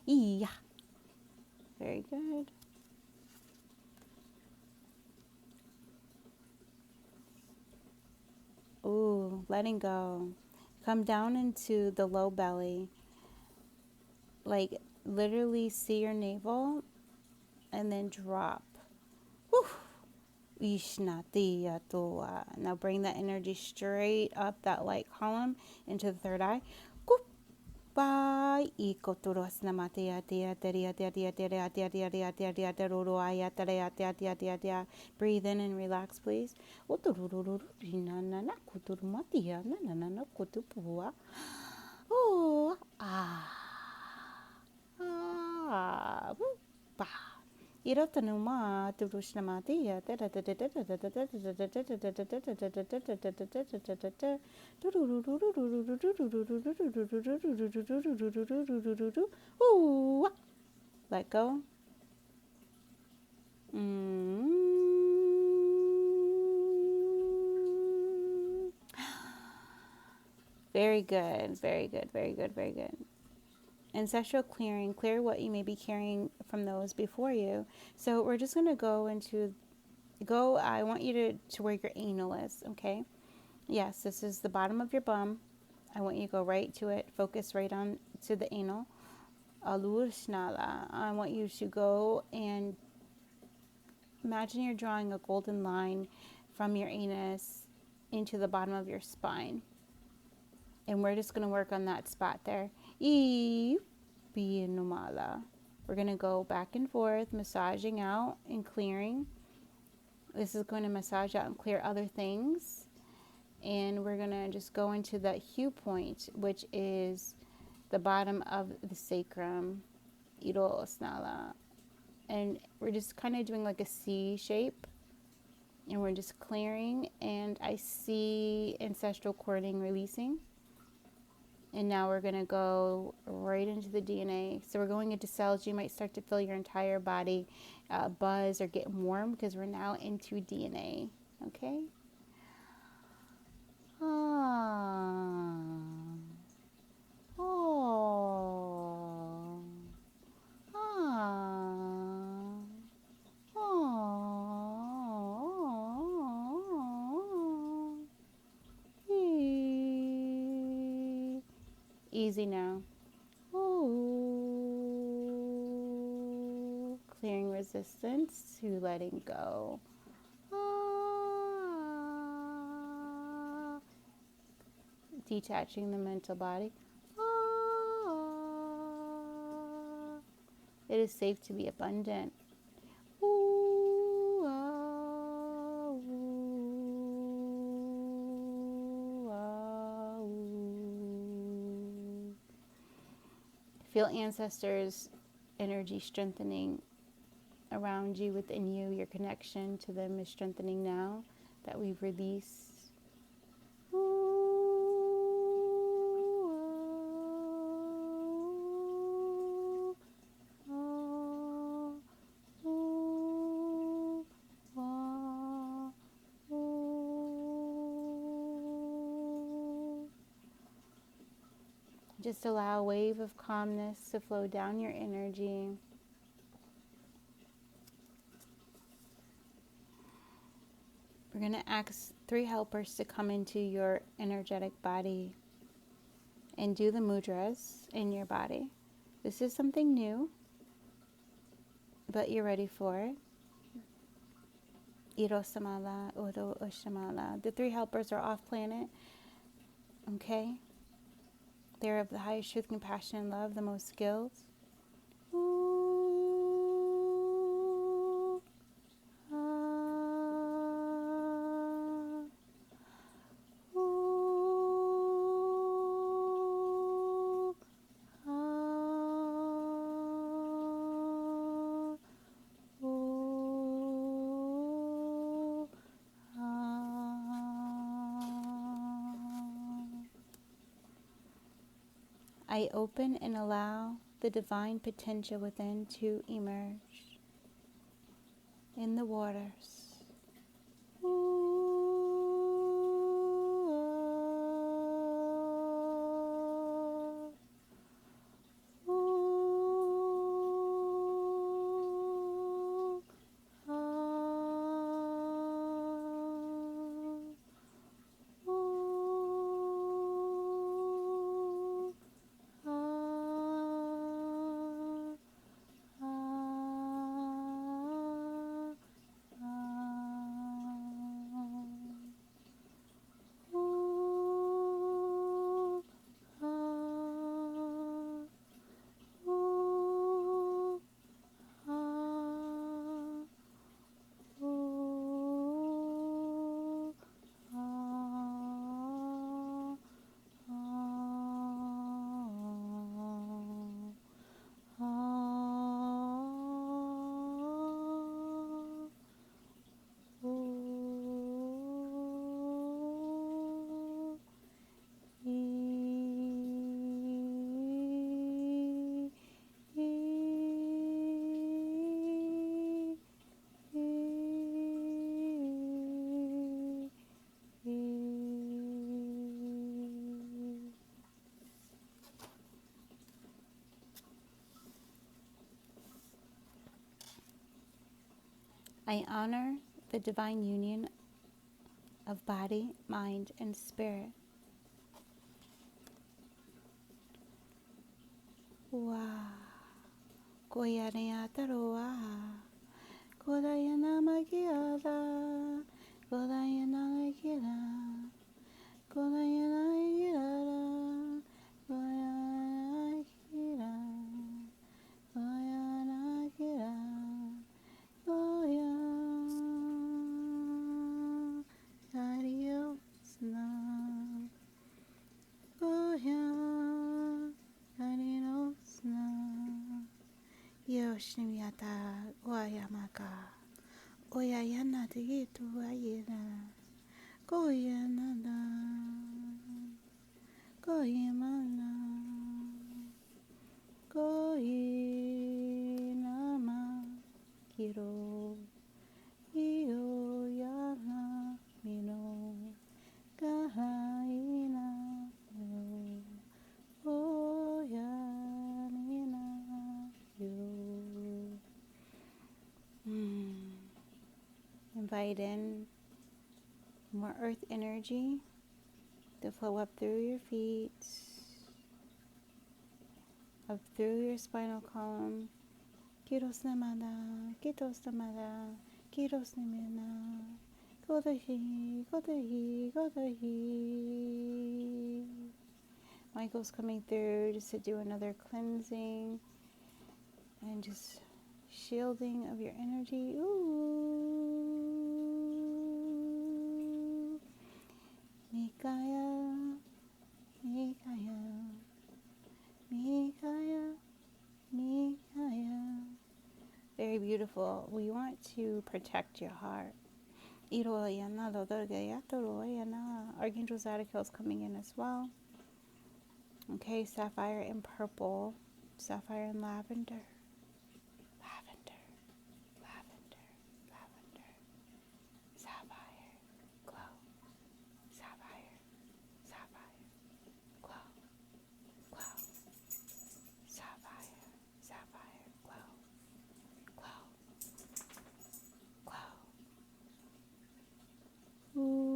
Yeah. Very good. Ooh, letting go. Come down into the low belly. Like literally see your navel and then drop. Woo! Now bring that energy straight up that light column into the third eye. Breathe in and relax, please. Oh, ah, ah, bah. Irotanuma Turushnamati let go. Very good, very good, very good, very good. Ancestral clearing, clear what you may be carrying from those before you. So we're just going to go, I want you to where your anal is, okay? Yes, this is the bottom of your bum. I want you to go right to it, focus right on to the anal. Alur Shnala, I want you to go and imagine you're drawing a golden line from your anus into the bottom of your spine. And we're just going to work on that spot there. We're going to go back and forth, massaging out and clearing. This is going to massage out and clear other things. And we're going to just go into that hue point, which is the bottom of the sacrum, Irosnala. And we're just kind of doing like a C shape. And we're just clearing. And I see ancestral cording releasing. And now we're going to go right into the DNA. So we're going into cells. You might start to feel your entire body buzz or get warm because we're now into DNA. Okay? Easy now. clearing resistance to letting go. Detaching the mental body. It is safe to be abundant. Feel ancestors' energy strengthening around you, within you. Your connection to them is strengthening now that we've released. Just allow a wave of calmness to flow down your energy. We're going to ask 3 helpers to come into your energetic body and do the mudras in your body. This is something new, but you're ready for it. Irosamala, Odo Oshamala. The 3 helpers are off planet. Okay? They're of the highest truth, compassion, and love, the most skilled. I open and allow the divine potential within to emerge in the waters. I honor the divine union of body, mind, and spirit. Wa Koyana Taroa Kodayana Magiada Kodayana Gira Kodayana Gira Kodayana Gira Kodayana Gira Koya Kariosna Koya Kariosna Yoshimiata Wayamaka Oyayana Tigitu Ayena Koyanada Koyamana Koyinama Kiro Iyoyana Mino Kahaina Oyanina Yo. Invite in more earth energy to flow up through your feet, up through your spinal column. Kirosnemada, Kitosnemada, Kirosnemena, Godahi, Godahi, Godahi. Michael's coming through just to do another cleansing and just shielding of your energy. Ooh. Mikaya, Mikaya, Mikaya, Mikaya. Very beautiful. We want to protect your heart. Archangel Zadkiel is coming in as well. Okay, sapphire and purple, sapphire and lavender, lavender, lavender, lavender, sapphire, glow, sapphire, sapphire, glow, glow, sapphire, sapphire, glow, glow, glow. Ooh.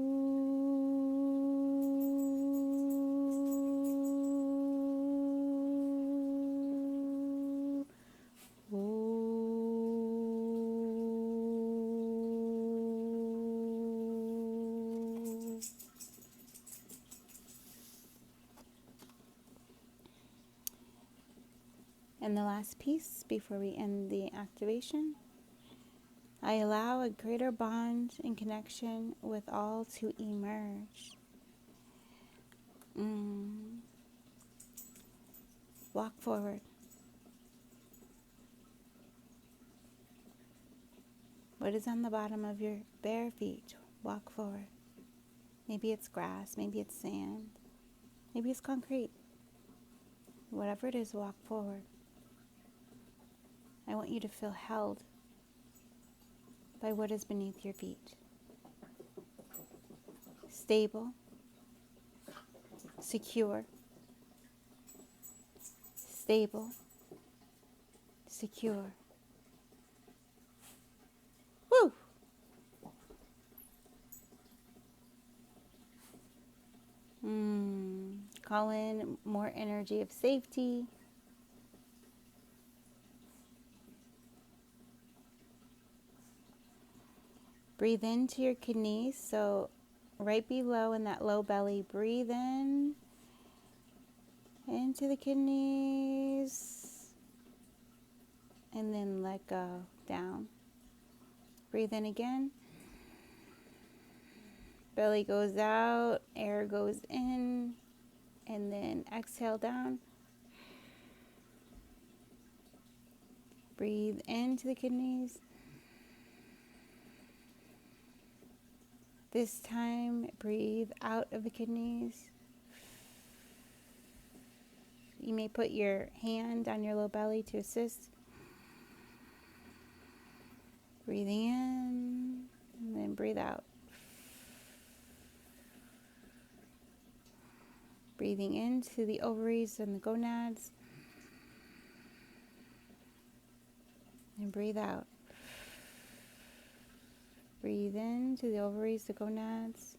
And the last piece before we end the activation, I allow a greater bond and connection with all to emerge. Walk forward. What is on the bottom of your bare feet? Walk forward. Maybe it's grass, maybe it's sand, maybe it's concrete. Whatever it is, walk forward. I want you to feel held by what is beneath your feet. Stable, secure, stable, secure. Woo! Call in more energy of safety. Breathe into your kidneys, so right below in that low belly, breathe in into the kidneys and then let go down. Breathe in again. Belly goes out, air goes in, and then exhale down. Breathe into the kidneys. This time, breathe out of the kidneys. You may put your hand on your low belly to assist. Breathing in, and then breathe out. Breathing into the ovaries and the gonads. And breathe out. Breathe into the ovaries, the gonads.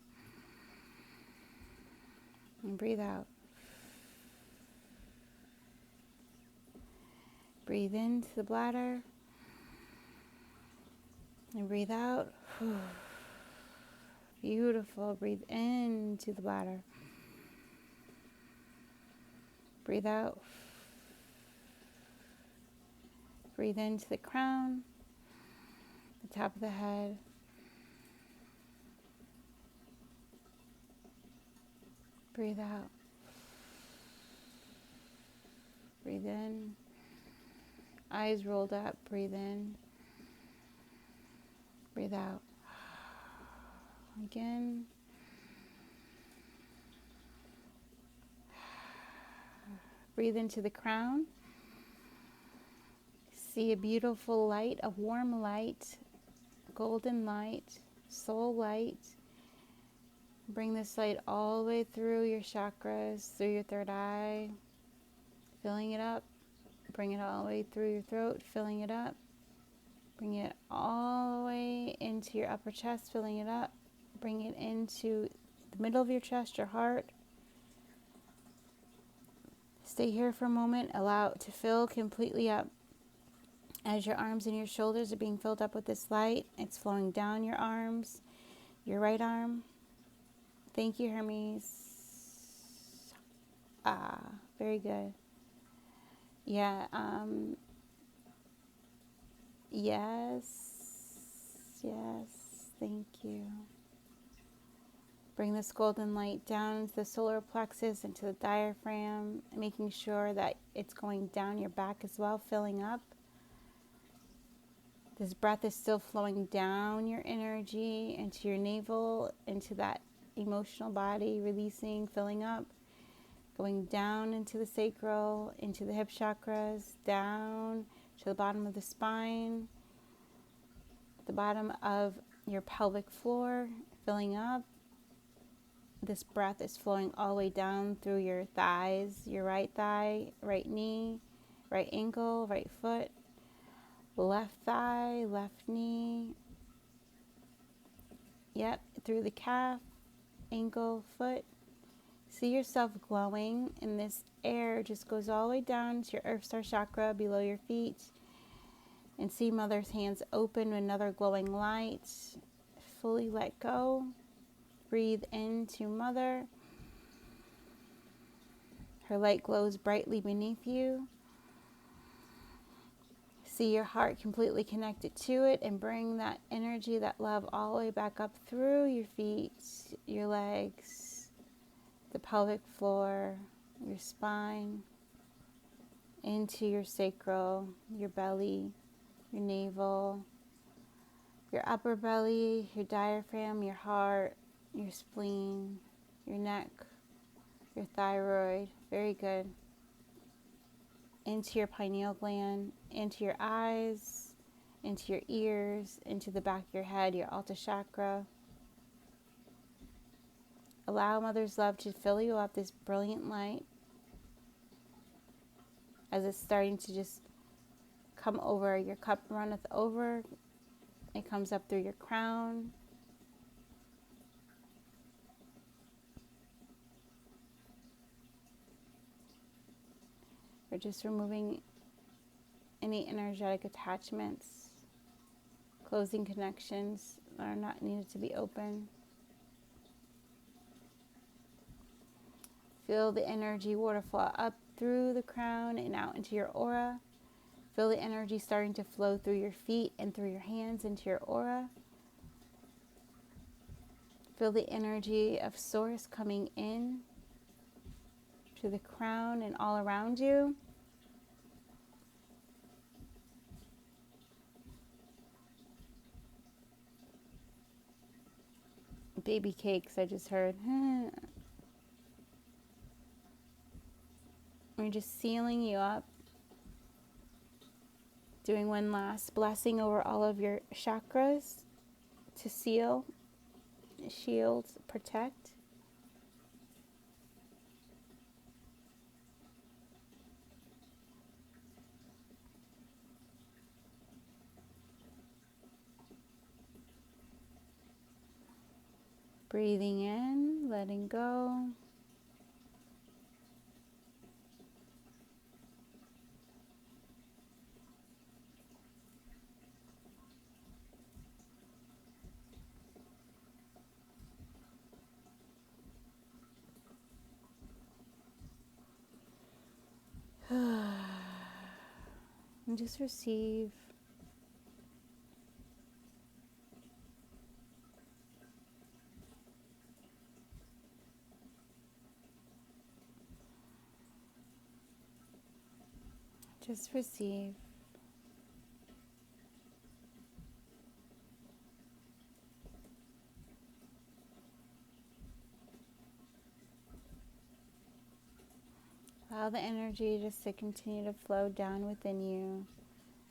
And breathe out. Breathe into the bladder. And breathe out. Beautiful. Breathe into the bladder. Breathe out. Breathe into the crown, the top of the head. Breathe out. Breathe in. Eyes rolled up. Breathe in. Breathe out. Again. Breathe into the crown. See a beautiful light, a warm light, golden light, soul light. Bring this light all the way through your chakras, through your third eye, filling it up. Bring it all the way through your throat, filling it up. Bring it all the way into your upper chest, filling it up. Bring it into the middle of your chest, your heart. Stay here for a moment. Allow it to fill completely up. As your arms and your shoulders are being filled up with this light, it's flowing down your arms, your right arm. Thank you, Hermes. Very good. Yeah, yes, thank you. Bring this golden light down into the solar plexus, into the diaphragm, making sure that it's going down your back as well, filling up. This breath is still flowing down your energy into your navel, into that emotional body, releasing, filling up, going down into the sacral, into the hip chakras, down to the bottom of the spine, the bottom of your pelvic floor, filling up. This breath is flowing all the way down through your thighs, your right thigh, right knee, right ankle, right foot, left thigh, left knee. Yep, through the calf, ankle, foot. See yourself glowing, and this air just goes all the way down to your Earth Star chakra below your feet. And see Mother's hands open with another glowing light. Fully let go. Breathe into Mother. Her light glows brightly beneath you. See your heart completely connected to it, and bring that energy, that love, all the way back up through your feet, your legs, the pelvic floor, your spine, into your sacral, your belly, your navel, your upper belly, your diaphragm, your heart, your spleen, your neck, your thyroid. Very good. Into your pineal gland, into your eyes, into your ears, into the back of your head, your Alta chakra. Allow Mother's love to fill you up, this brilliant light, as it's starting to just come over. Your cup runneth over. It comes up through your crown. We're just removing any energetic attachments, closing connections that are not needed to be open. Feel the energy waterfall up through the crown and out into your aura. Feel the energy starting to flow through your feet and through your hands into your aura. Feel the energy of Source coming in to the crown and all around you. Baby cakes, I just heard. We're just sealing you up. Doing one last blessing over all of your chakras to seal, shield, protect. Breathing in, letting go. And just receive. Just receive. Allow the energy just to continue to flow down within you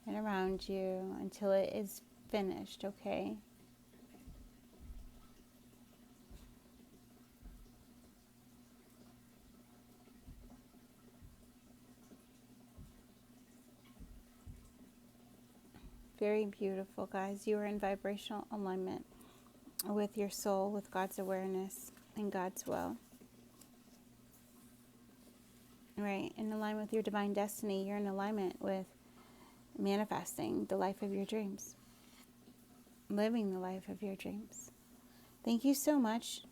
and around you until it is finished, okay? Very beautiful, guys. You are in vibrational alignment with your soul, with God's awareness and God's will. Right, in alignment with your divine destiny. You're in alignment with manifesting the life of your dreams, living the life of your dreams. Thank you so much.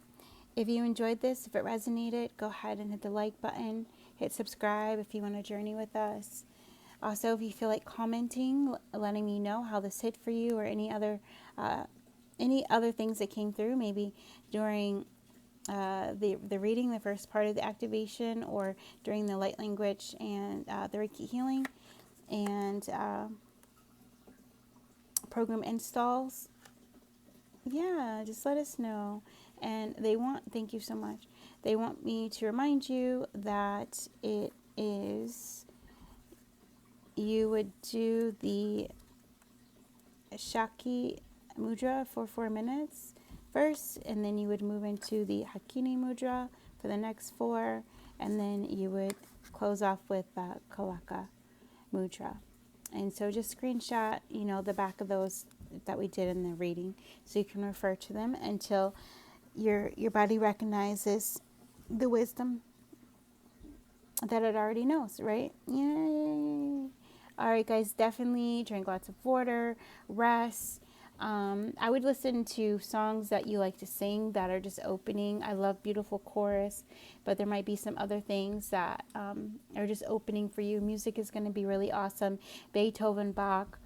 If you enjoyed this, if it resonated, go ahead and hit the like button. Hit subscribe if you want to journey with us. Also, if you feel like commenting, letting me know how this hit for you, or any other things that came through, maybe during the reading, the first part of the activation, or during the light language and the Reiki healing and program installs. Yeah, just let us know. And thank you so much. They want me to remind you that you would do the Shaki Mudra for 4 minutes first, and then you would move into the Hakini Mudra for the next 4, and then you would close off with Kalaka Mudra. And so just screenshot, the back of those that we did in the reading, so you can refer to them until your body recognizes the wisdom that it already knows, right? Yay! All right, guys, definitely drink lots of water, rest. I would listen to songs that you like to sing that are just opening. I love beautiful chorus, but there might be some other things that are just opening for you. Music is going to be really awesome. Beethoven, Bach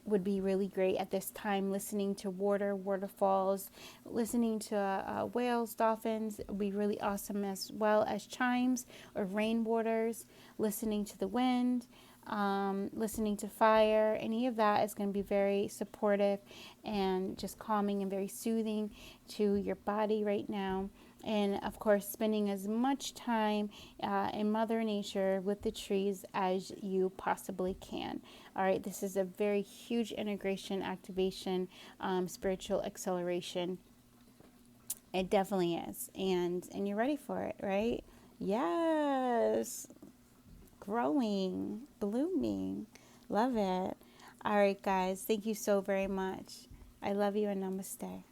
would be really great at this time. Listening to waterfalls, listening to whales, dolphins would be really awesome, as well as chimes or rainwaters, listening to the wind. Listening to fire, any of that is going to be very supportive and just calming and very soothing to your body right now. And of course, spending as much time in Mother Nature with the trees as you possibly can. All right, this is a very huge integration, activation, spiritual acceleration. It definitely is, and you're ready for it, right? Yes. Growing, blooming. Love it. All right, guys. Thank you so very much. I love you, and namaste.